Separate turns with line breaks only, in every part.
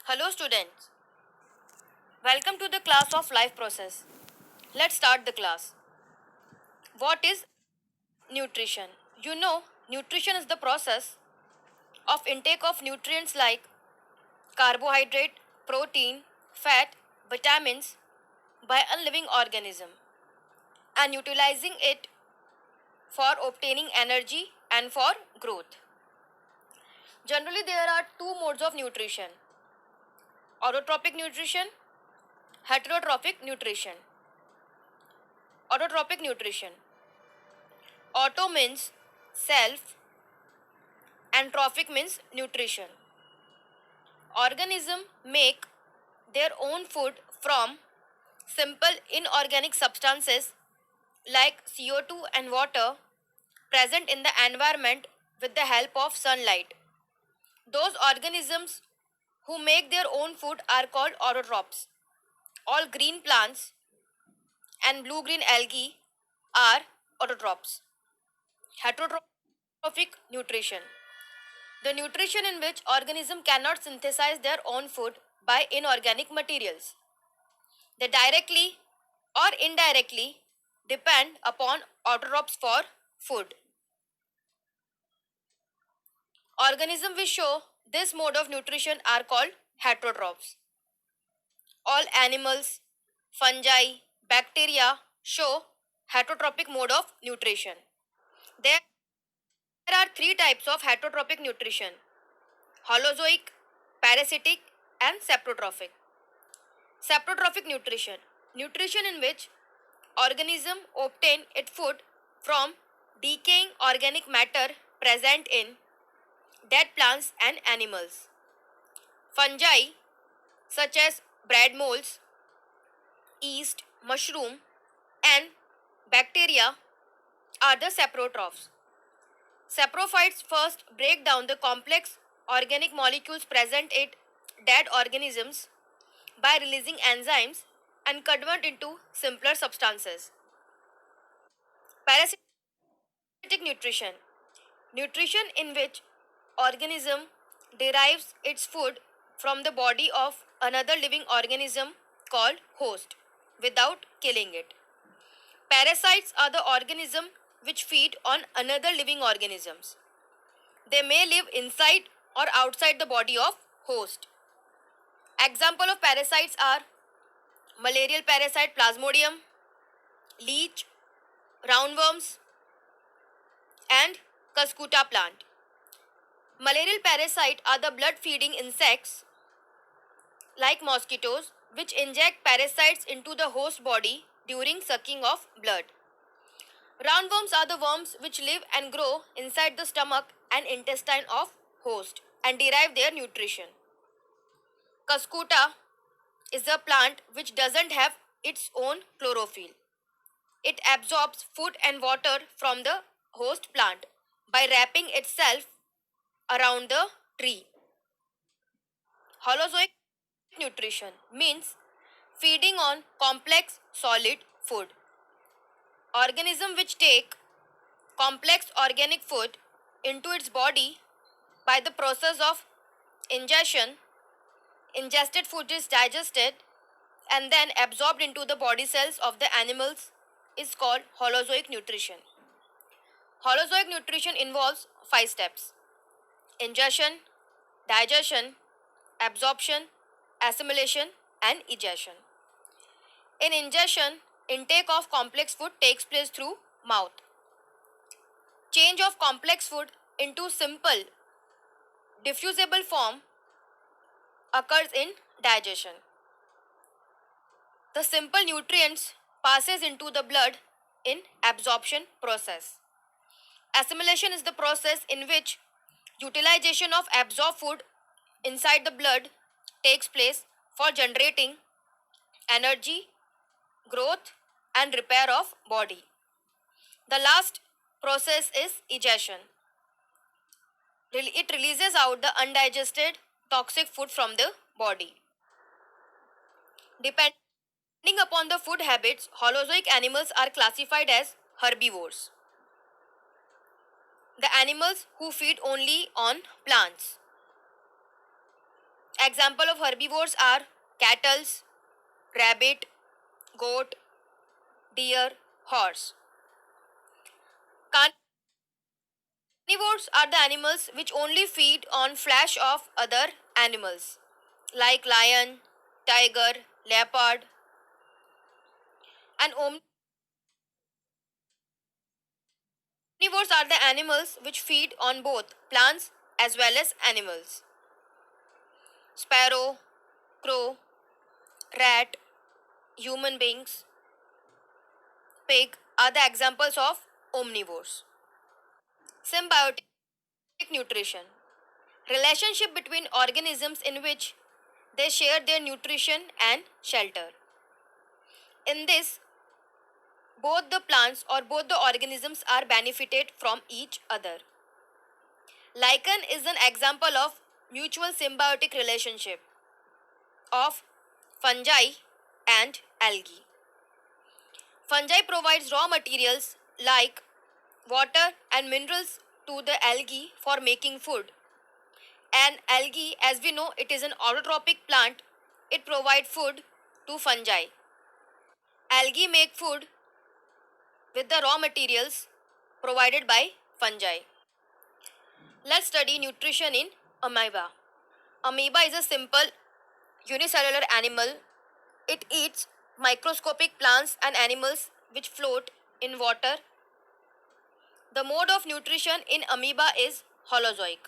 Hello students, welcome to the class of life process. Let's start the class. What is nutrition? You know, nutrition is the process of intake of nutrients like carbohydrate, protein, fat, vitamins by a living organism and utilizing it for obtaining energy and for growth. Generally there are two modes of nutrition: autotrophic nutrition, heterotrophic nutrition. Autotrophic nutrition. Auto means self and trophic means nutrition. Organism make their own food from simple inorganic substances like CO2 and water present in the environment with the help of sunlight. Those organisms who make their own food are called autotrophs. All green plants and blue-green algae are autotrophs. Heterotrophic nutrition. The nutrition in which organism cannot synthesize their own food by inorganic materials. They directly or indirectly depend upon autotrophs for food. Organisms which show this mode of nutrition are called heterotrophs. All animals, fungi, bacteria show heterotrophic mode of nutrition. There are three types of heterotrophic nutrition: holozoic, parasitic, and saprotrophic. Saprotrophic nutrition. Nutrition in which organism obtain its food from decaying organic matter present in dead plants and animals. Fungi such as bread molds, yeast, mushroom, and bacteria are the saprotrophs. Saprophytes first break down the complex organic molecules present in dead organisms by releasing enzymes and convert into simpler substances. Parasitic nutrition. Nutrition in which organism derives its food from the body of another living organism called host without killing it. Parasites are the organism which feed on another living organisms. They may live inside or outside the body of host. Example of parasites are malarial parasite Plasmodium, leech, roundworms, and Cuscuta plant. Malarial parasite are the blood-feeding insects like mosquitoes which inject parasites into the host body during sucking of blood. Roundworms are the worms which live and grow inside the stomach and intestine of host and derive their nutrition. Cuscuta is a plant which doesn't have its own chlorophyll. It absorbs food and water from the host plant by wrapping itself around the tree. Holozoic nutrition means feeding on complex solid food. Organisms which take complex organic food into its body by the process of ingestion. Ingested food is digested and then absorbed into the body cells of the animals is called holozoic nutrition. Holozoic nutrition involves 5 steps: ingestion, digestion, absorption, assimilation, and egestion. In ingestion, intake of complex food takes place through mouth. Change of complex food into simple, diffusible form occurs in digestion. The simple nutrients passes into the blood in absorption process. Assimilation is the process in which utilization of absorbed food inside the blood takes place for generating energy, growth, and repair of body. The last process is egestion. It releases out the undigested toxic food from the body. Depending upon the food habits, holozoic animals are classified as herbivores. The animals who feed only on plants. Example of herbivores are cattle, rabbit, goat, deer, horse. Carnivores are the animals which only feed on flesh of other animals like lion, tiger, leopard, and omnivores are the animals which feed on both plants as well as animals. Sparrow, crow, rat, human beings, pig are the examples of omnivores. Symbiotic nutrition. Relationship between organisms in which they share their nutrition and shelter. In this, both the plants or both the organisms are benefited from each other. Lichen is an example of mutual symbiotic relationship of fungi and algae. Fungi provides raw materials like water and minerals to the algae for making food. And algae, as we know, it is an autotrophic plant. It provides food to fungi. Algae make food with the raw materials provided by fungi. Let's study nutrition in amoeba. Amoeba is a simple unicellular animal. It eats microscopic plants and animals which float in water. The mode of nutrition in amoeba is holozoic.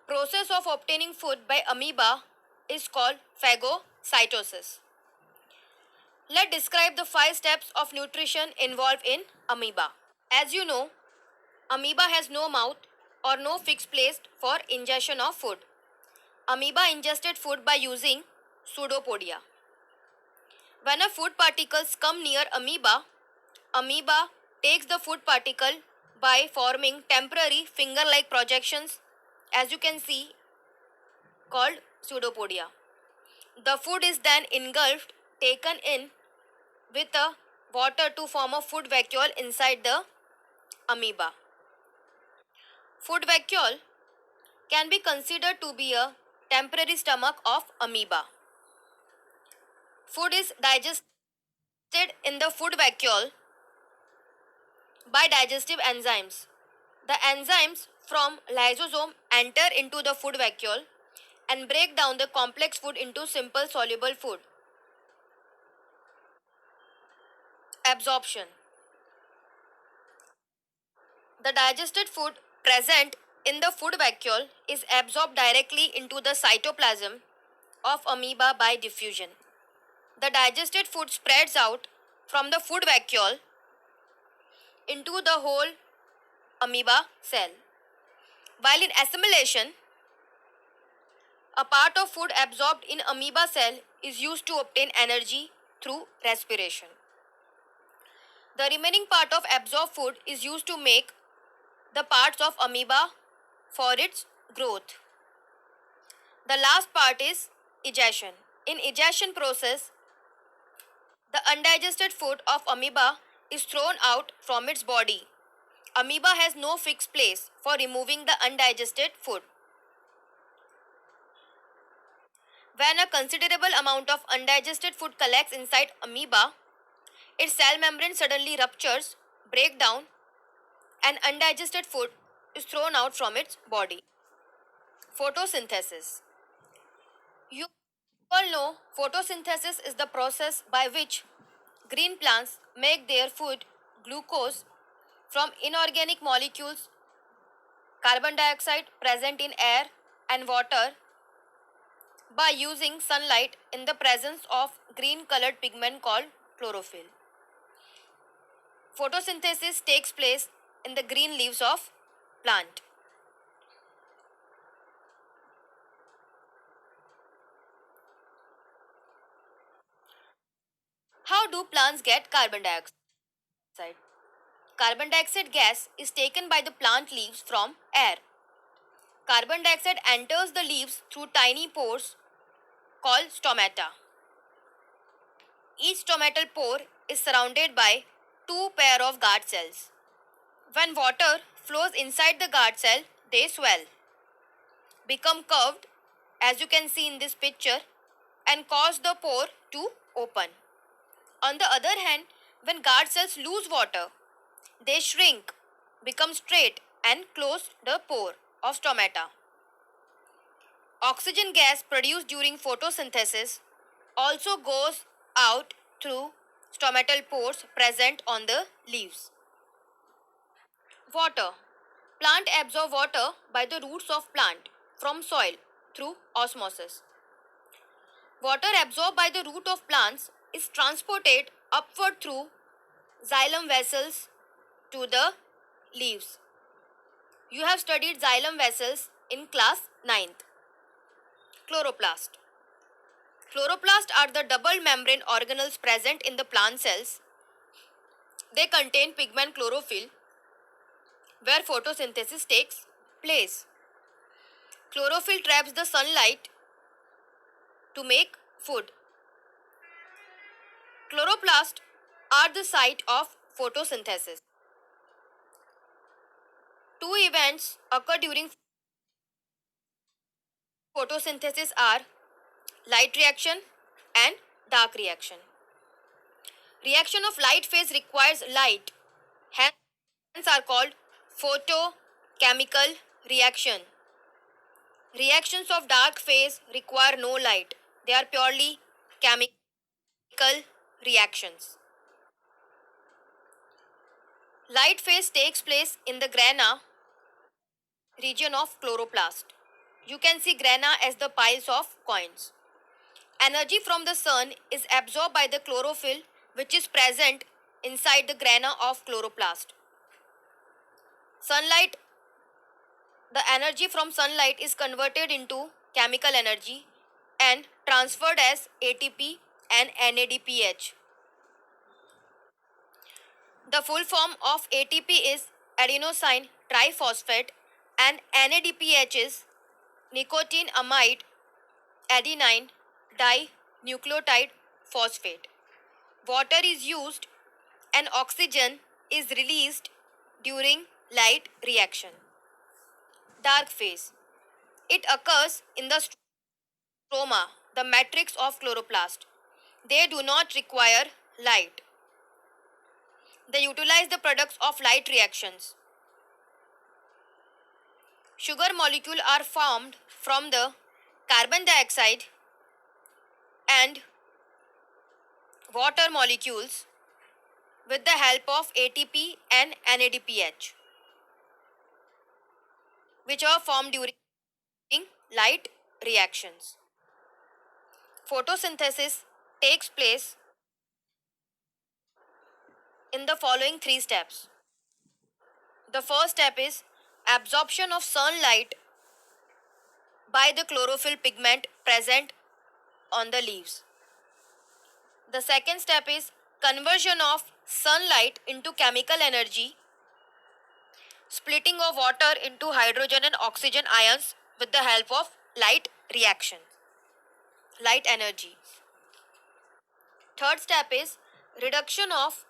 Process of obtaining food by amoeba is called phagocytosis. Let's describe the 5 steps of nutrition involved in amoeba. As you know, amoeba has no mouth or no fixed place for ingestion of food. Amoeba ingested food by using pseudopodia. When a food particles come near amoeba, amoeba takes the food particle by forming temporary finger-like projections, as you can see, called pseudopodia. The food is then engulfed, taken in with a water to form a food vacuole inside the amoeba. Food vacuole can be considered to be a temporary stomach of amoeba. Food is digested in the food vacuole by digestive enzymes. The enzymes from lysosome enter into the food vacuole and break down the complex food into simple soluble food. Absorption. The digested food present in the food vacuole is absorbed directly into the cytoplasm of amoeba by diffusion. The digested food spreads out from the food vacuole into the whole amoeba cell. While in assimilation, a part of food absorbed in amoeba cell is used to obtain energy through respiration. The remaining part of absorbed food is used to make the parts of amoeba for its growth. The last part is egestion. In egestion process, the undigested food of amoeba is thrown out from its body. Amoeba has no fixed place for removing the undigested food. When a considerable amount of undigested food collects inside amoeba, its cell membrane suddenly ruptures, breaks down, and undigested food is thrown out from its body. Photosynthesis. You all know photosynthesis is the process by which green plants make their food glucose from inorganic molecules, carbon dioxide present in air and water by using sunlight in the presence of green colored pigment called chlorophyll. Photosynthesis takes place in the green leaves of plant. How do plants get carbon dioxide? Carbon dioxide gas is taken by the plant leaves from air. Carbon dioxide enters the leaves through tiny pores called stomata. Each stomatal pore is surrounded by two pair of guard cells. When water flows inside the guard cell, they swell, become curved, as you can see in this picture, and cause the pore to open. On the other hand, when guard cells lose water, they shrink, become straight, and close the pore of stomata. Oxygen gas produced during photosynthesis also goes out through stomatal pores present on the leaves. Water. Plant absorb water by the roots of plant from soil through osmosis. Water absorbed by the root of plants is transported upward through xylem vessels to the leaves. You have studied xylem vessels in class 9th. Chloroplast. Chloroplasts are the double membrane organelles present in the plant cells. They contain pigment chlorophyll where photosynthesis takes place. Chlorophyll traps the sunlight to make food. Chloroplasts are the site of photosynthesis. Two events occur during photosynthesis are light reaction and dark reaction. Reaction of light phase requires light, hence are called photochemical reaction. Reactions of dark phase require no light. They are purely chemical reactions. Light phase takes place in the grana region of chloroplast. You can see grana as the piles of coins. Energy from the sun is absorbed by the chlorophyll which is present inside the grana of chloroplast. Sunlight, the energy from sunlight is converted into chemical energy and transferred as ATP and NADPH. The full form of ATP is adenosine triphosphate and NADPH is nicotinamide adenine dinucleotide phosphate. Water is used and oxygen is released during light reaction. Dark phase. It occurs in the stroma, the matrix of chloroplast. They do not require light. They utilize the products of light reactions. Sugar molecules are formed from the carbon dioxide and water molecules with the help of ATP and NADPH, which are formed during light reactions. Photosynthesis takes place in the following three steps. The first step is absorption of sunlight by the chlorophyll pigment present on the leaves. The second step is conversion of sunlight into chemical energy, splitting of water into hydrogen and oxygen ions with the help of light reaction, light energy. Third step is reduction of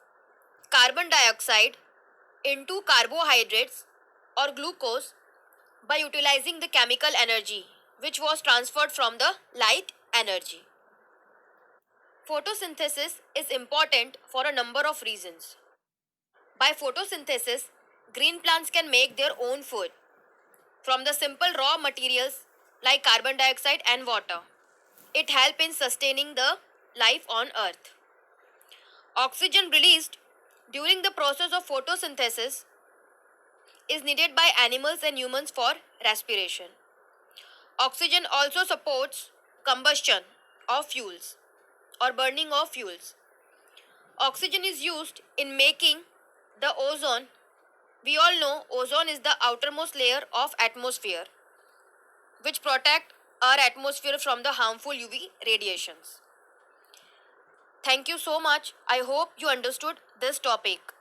carbon dioxide into carbohydrates or glucose by utilizing the chemical energy which was transferred from the light energy. Photosynthesis is important for a number of reasons. By photosynthesis, green plants can make their own food from the simple raw materials like carbon dioxide and water. It helps in sustaining the life on earth. Oxygen released during the process of photosynthesis is needed by animals and humans for respiration. Oxygen also supports combustion of fuels or burning of fuels. Oxygen is used in making the ozone. We all know ozone is the outermost layer of atmosphere which protect our atmosphere from the harmful UV radiations. Thank you so much. I hope you understood this topic.